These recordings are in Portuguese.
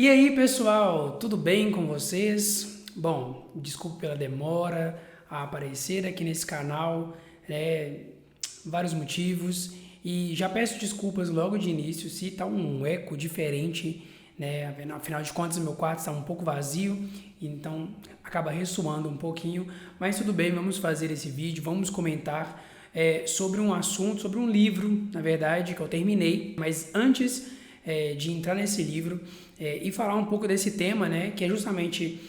E aí, pessoal, tudo bem com vocês? Bom, desculpe pela demora a aparecer aqui nesse canal, né? Vários motivos. E já peço desculpas logo de início se tá um eco diferente, né? Afinal de contas, meu quarto está um pouco vazio, então acaba ressoando um pouquinho. Mas tudo bem, vamos fazer esse vídeo, vamos comentar sobre um assunto, sobre um livro, na verdade, que eu terminei. Mas antes de entrar nesse livro e falar um pouco desse tema, né, que é justamente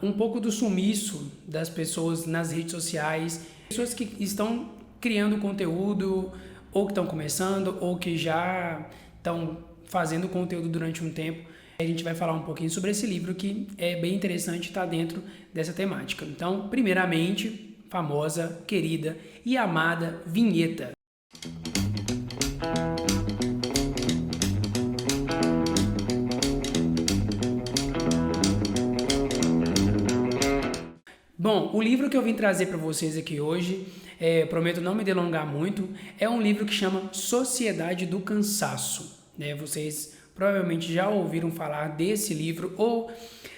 um pouco do sumiço das pessoas nas redes sociais, pessoas que estão criando conteúdo, ou que estão começando, ou que já estão fazendo conteúdo durante um tempo. A gente vai falar um pouquinho sobre esse livro que é bem interessante, está dentro dessa temática. Então, primeiramente, famosa, querida e amada vinheta. Bom, o livro que eu vim trazer para vocês aqui hoje, prometo não me delongar muito, é um livro que chama Sociedade do Cansaço, né? Vocês provavelmente já ouviram falar desse livro ou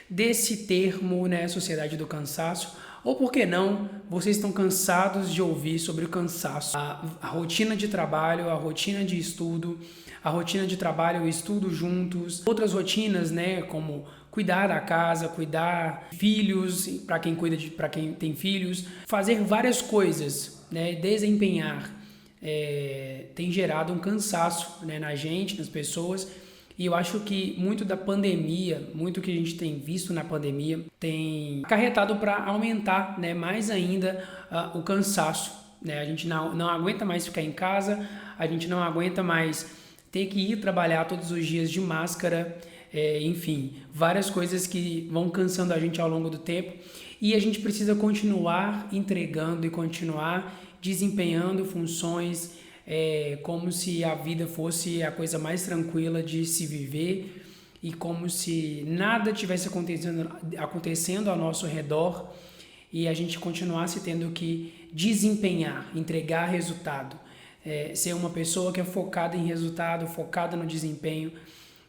desse termo, né, Sociedade do Cansaço, ou por que não, vocês estão cansados de ouvir sobre o cansaço, a rotina de trabalho, a rotina de estudo, a rotina de trabalho e estudo juntos, outras rotinas, né, como cuidar da casa, cuidar de filhos, para quem tem filhos, fazer várias coisas, né, desempenhar, tem gerado um cansaço, né, na gente, nas pessoas. E eu acho que muito da pandemia, muito que a gente tem visto na pandemia, tem acarretado para aumentar, né, mais ainda o cansaço, né? A gente não aguenta mais ficar em casa, a gente não aguenta mais ter que ir trabalhar todos os dias de máscara, enfim, várias coisas que vão cansando a gente ao longo do tempo. E a gente precisa continuar entregando e continuar desempenhando funções como se a vida fosse a coisa mais tranquila de se viver e como se nada tivesse acontecendo ao nosso redor e a gente continuasse tendo que desempenhar, entregar resultado, ser uma pessoa que é focada em resultado, focada no desempenho.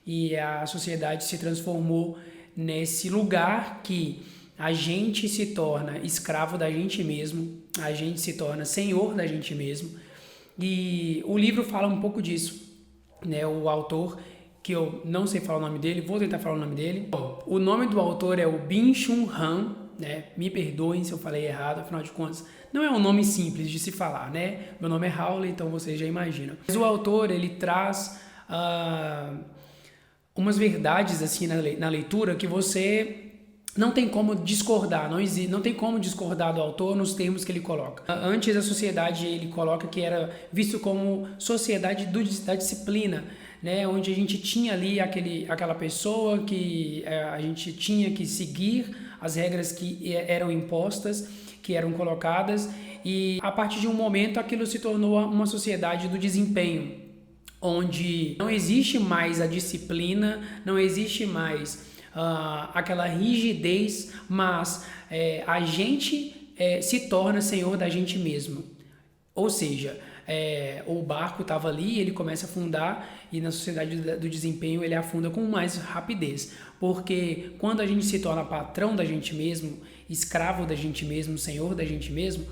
E a sociedade se transformou nesse lugar que a gente se torna escravo da gente mesmo, a gente se torna senhor da gente mesmo. E o livro fala um pouco disso, né? O autor, que eu não sei falar o nome dele, vou tentar falar o nome dele. O nome do autor é o Byung-Chul Han, né? Me perdoem se eu falei errado, afinal de contas, não é um nome simples de se falar, né? Meu nome é Raul, então vocês já imaginam. Mas o autor, ele traz umas verdades assim na leitura que você não tem como discordar, não tem como discordar do autor nos termos que ele coloca. Antes a sociedade ele coloca que era visto como sociedade da disciplina, né, onde a gente tinha ali aquela pessoa que a gente tinha que seguir as regras que eram impostas, que eram colocadas, e a partir de um momento aquilo se tornou uma sociedade do desempenho, onde não existe mais a disciplina, não existe mais aquela rigidez, mas a gente se torna senhor da gente mesmo. Ou seja, o barco estava ali, ele começa a afundar e na sociedade do desempenho ele afunda com mais rapidez. Porque quando a gente se torna patrão da gente mesmo, escravo da gente mesmo, senhor da gente mesmo,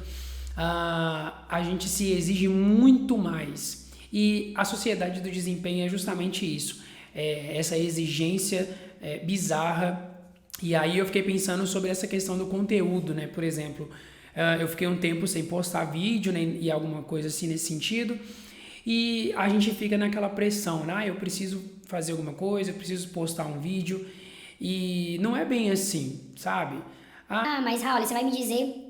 a gente se exige muito mais. E a sociedade do desempenho é justamente isso, essa exigência bizarra. E aí eu fiquei pensando sobre essa questão do conteúdo, né? Por exemplo, eu fiquei um tempo sem postar vídeo, né, e alguma coisa assim nesse sentido, e a gente fica naquela pressão, né? Eu preciso fazer alguma coisa, eu preciso postar um vídeo, e não é bem assim, sabe? Mas Raul, você vai me dizer,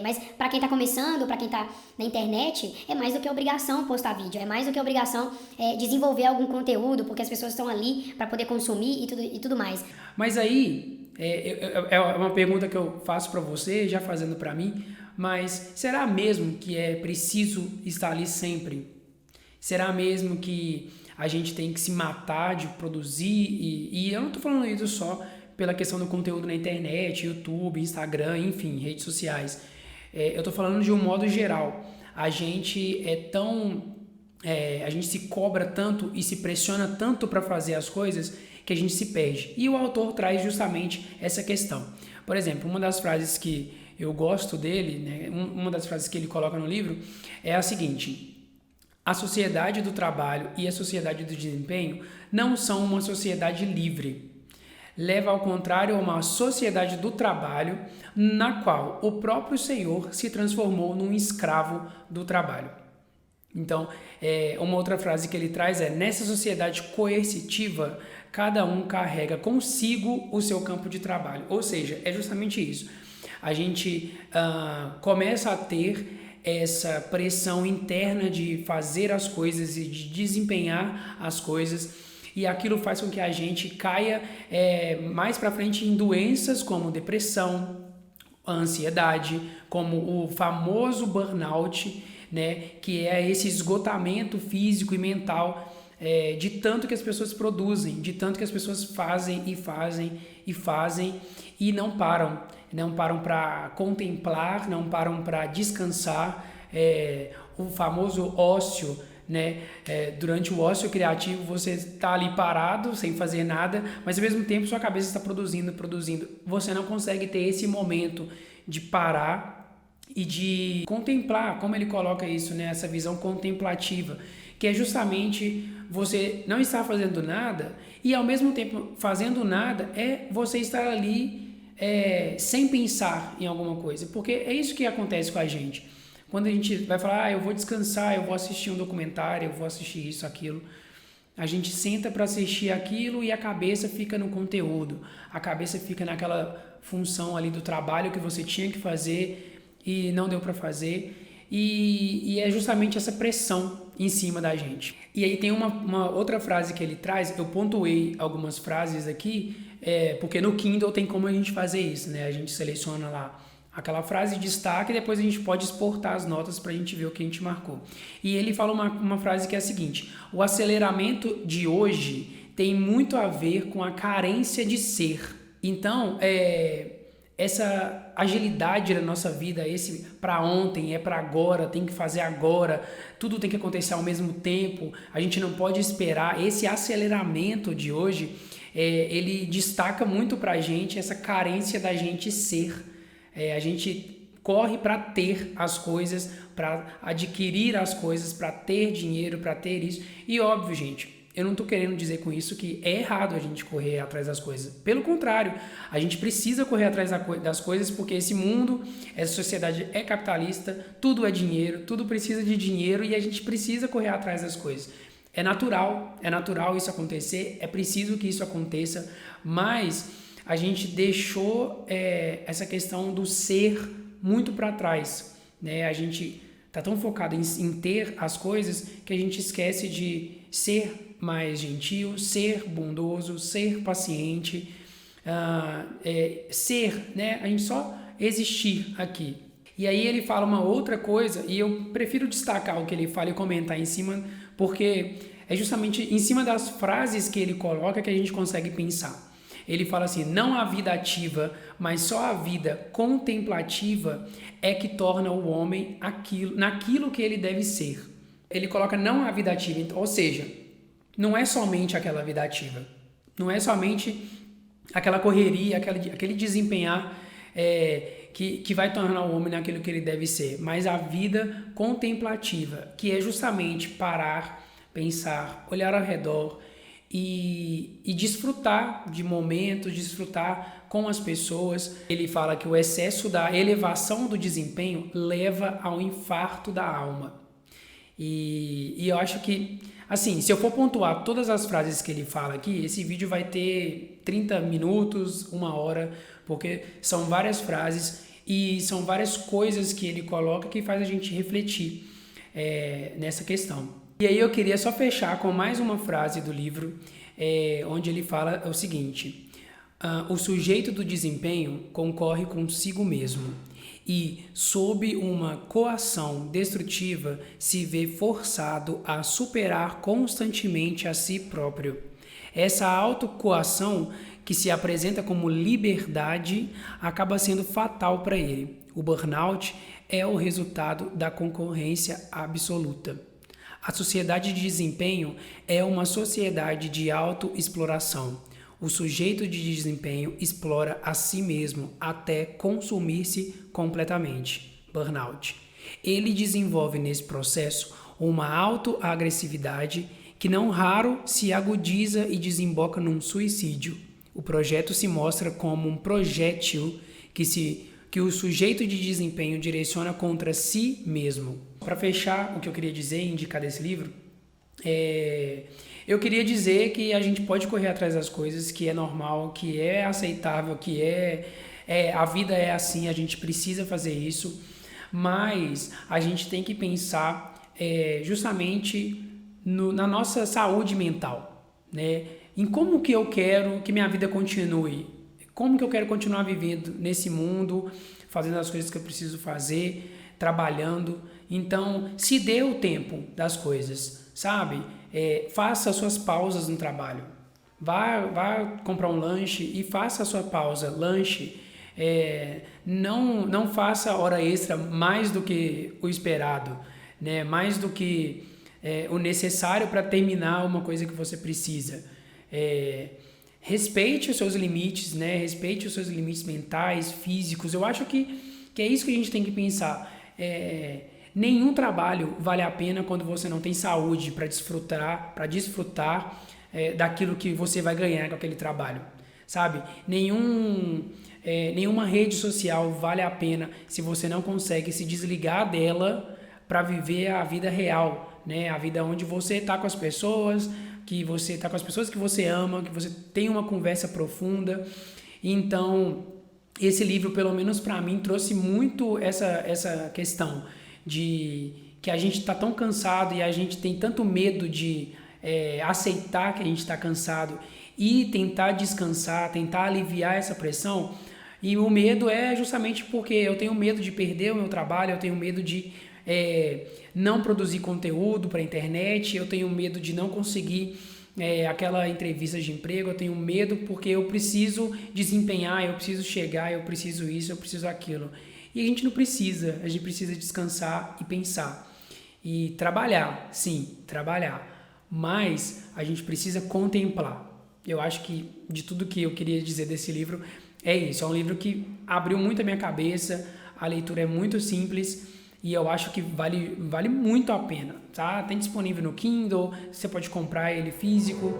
mas pra quem tá começando, pra quem tá na internet, é mais do que obrigação postar vídeo, é mais do que obrigação desenvolver algum conteúdo, porque as pessoas estão ali pra poder consumir e tudo mais. Mas aí, é uma pergunta que eu faço para você, já fazendo para mim, mas será mesmo que é preciso estar ali sempre? Será mesmo que a gente tem que se matar de produzir? E eu não tô falando isso só pela questão do conteúdo na internet, YouTube, Instagram, enfim, redes sociais. Eu tô falando de um modo geral. A gente a gente se cobra tanto e se pressiona tanto para fazer as coisas que a gente se perde. E o autor traz justamente essa questão. Por exemplo, uma das frases que eu gosto dele, né, uma das frases que ele coloca no livro é a seguinte: a sociedade do trabalho e a sociedade do desempenho não são uma sociedade livre. Leva ao contrário a uma sociedade do trabalho na qual o próprio Senhor se transformou num escravo do trabalho. Então, uma outra frase que ele traz é: nessa sociedade coercitiva, cada um carrega consigo o seu campo de trabalho. Ou seja, é justamente isso. A gente começa a ter essa pressão interna de fazer as coisas e de desempenhar as coisas, e aquilo faz com que a gente caia mais para frente em doenças como depressão, ansiedade, como o famoso burnout, né, que é esse esgotamento físico e mental de tanto que as pessoas produzem, de tanto que as pessoas fazem e não param para contemplar, não param para descansar. O famoso ócio, né? Durante o ócio criativo você está ali parado, sem fazer nada, mas ao mesmo tempo sua cabeça está produzindo. Você não consegue ter esse momento de parar e de contemplar, como ele coloca isso, né? Essa visão contemplativa, que é justamente você não estar fazendo nada e ao mesmo tempo fazendo nada é você estar ali sem pensar em alguma coisa, porque é isso que acontece com a gente. Quando a gente vai falar, eu vou descansar, eu vou assistir um documentário, eu vou assistir isso, aquilo, a gente senta para assistir aquilo e a cabeça fica no conteúdo, a cabeça fica naquela função ali do trabalho que você tinha que fazer e não deu para fazer, e é justamente essa pressão em cima da gente. E aí tem uma outra frase que ele traz, eu pontuei algumas frases aqui, porque no Kindle tem como a gente fazer isso, né? A gente seleciona lá aquela frase de destaque e depois a gente pode exportar as notas para a gente ver o que a gente marcou. E ele fala uma frase que é a seguinte: o aceleramento de hoje tem muito a ver com a carência de ser. Então, essa agilidade da nossa vida, esse para ontem, para agora, tem que fazer agora, tudo tem que acontecer ao mesmo tempo, a gente não pode esperar. Esse aceleramento de hoje, ele destaca muito para a gente essa carência da gente ser. A gente corre para ter as coisas, para adquirir as coisas, para ter dinheiro, para ter isso. E óbvio, gente, eu não estou querendo dizer com isso que é errado a gente correr atrás das coisas. Pelo contrário, a gente precisa correr atrás das coisas porque esse mundo, essa sociedade é capitalista, tudo é dinheiro, tudo precisa de dinheiro e a gente precisa correr atrás das coisas. É natural isso acontecer, é preciso que isso aconteça, mas a gente deixou essa questão do ser muito para trás, né? A gente está tão focado em ter as coisas que a gente esquece de ser mais gentil, ser bondoso, ser paciente, ser, né? A gente só existir aqui. E aí ele fala uma outra coisa, e eu prefiro destacar o que ele fala e comentar em cima, porque é justamente em cima das frases que ele coloca que a gente consegue pensar. Ele fala assim: não a vida ativa, mas só a vida contemplativa é que torna o homem naquilo que ele deve ser. Ele coloca não a vida ativa, ou seja, não é somente aquela vida ativa, não é somente aquela correria, aquele desempenhar que vai tornar o homem naquilo que ele deve ser, mas a vida contemplativa, que é justamente parar, pensar, olhar ao redor e desfrutar de momentos, desfrutar com as pessoas. Ele fala que o excesso da elevação do desempenho leva ao infarto da alma. E eu acho que, assim, se eu for pontuar todas as frases que ele fala aqui, esse vídeo vai ter 30 minutos, 1 hora, porque são várias frases e são várias coisas que ele coloca que faz a gente refletir nessa questão. E aí eu queria só fechar com mais uma frase do livro, onde ele fala o seguinte: o sujeito do desempenho concorre consigo mesmo e, sob uma coação destrutiva, se vê forçado a superar constantemente a si próprio. Essa autocoação, que se apresenta como liberdade, acaba sendo fatal para ele. O burnout é o resultado da concorrência absoluta. A sociedade de desempenho é uma sociedade de autoexploração. O sujeito de desempenho explora a si mesmo até consumir-se completamente. Burnout. Ele desenvolve nesse processo uma autoagressividade que não raro se agudiza e desemboca num suicídio. O projeto se mostra como um projétil que o sujeito de desempenho direciona contra si mesmo. Para fechar, o que eu queria dizer e indicar desse livro, eu queria dizer que a gente pode correr atrás das coisas, que é normal, que é aceitável, que a vida é assim, a gente precisa fazer isso, mas a gente tem que pensar justamente na nossa saúde mental, né? Em como que eu quero que minha vida continue, como que eu quero continuar vivendo nesse mundo, fazendo as coisas que eu preciso fazer, trabalhando. Então, se dê o tempo das coisas, sabe? Faça as suas pausas no trabalho. Vá comprar um lanche e faça a sua pausa, lanche. Não faça hora extra mais do que o esperado, né? Mais do que o necessário para terminar uma coisa que você precisa. Respeite os seus limites, né? Respeite os seus limites mentais, físicos. Eu acho que é isso que a gente tem que pensar. Nenhum trabalho vale a pena quando você não tem saúde para desfrutar daquilo que você vai ganhar com aquele trabalho, sabe? Nenhuma rede social vale a pena se você não consegue se desligar dela para viver a vida real, né? A vida onde você está com as pessoas, que você está com as pessoas que você ama, que você tem uma conversa profunda. Então, esse livro, pelo menos para mim, trouxe muito essa questão de que a gente está tão cansado e a gente tem tanto medo de aceitar que a gente está cansado e tentar descansar, tentar aliviar essa pressão. E o medo é justamente porque eu tenho medo de perder o meu trabalho, eu tenho medo de não produzir conteúdo para a internet, eu tenho medo de não conseguir aquela entrevista de emprego, eu tenho medo porque eu preciso desempenhar, eu preciso chegar, eu preciso isso, eu preciso aquilo. E a gente não precisa, a gente precisa descansar e pensar. E trabalhar, sim, trabalhar. Mas a gente precisa contemplar. Eu acho que de tudo que eu queria dizer desse livro é isso. É um livro que abriu muito a minha cabeça, a leitura é muito simples e eu acho que vale muito a pena, tá? Tem disponível no Kindle, você pode comprar ele físico.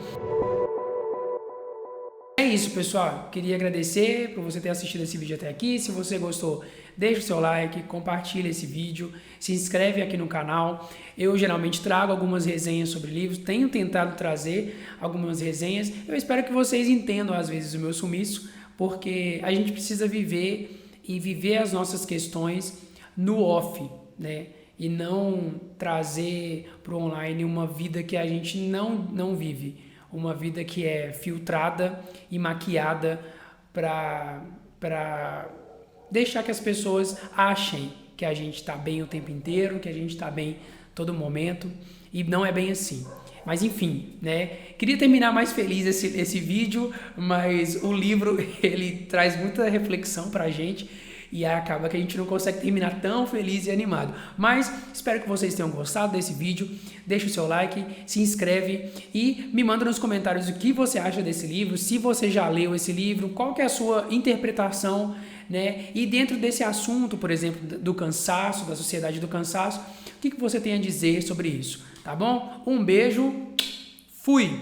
É isso, pessoal. Queria agradecer por você ter assistido esse vídeo até aqui. Se você gostou, deixa o seu like, compartilha esse vídeo, se inscreve aqui no canal. Eu geralmente trago algumas resenhas sobre livros, tenho tentado trazer algumas resenhas. Eu espero que vocês entendam às vezes o meu sumiço, porque a gente precisa viver e viver as nossas questões no off, né? E não trazer para o online uma vida que a gente não vive. Uma vida que é filtrada e maquiada para deixar que as pessoas achem que a gente está bem o tempo inteiro, que a gente está bem todo momento, e não é bem assim. Mas enfim, né? Queria terminar mais feliz esse vídeo, mas o livro ele traz muita reflexão para a gente e acaba que a gente não consegue terminar tão feliz e animado. Mas espero que vocês tenham gostado desse vídeo. Deixa o seu like, se inscreve e me manda nos comentários o que você acha desse livro, se você já leu esse livro, qual que é a sua interpretação, né? E dentro desse assunto, por exemplo, do cansaço, da sociedade do cansaço, o que você tem a dizer sobre isso, tá bom? Um beijo, fui!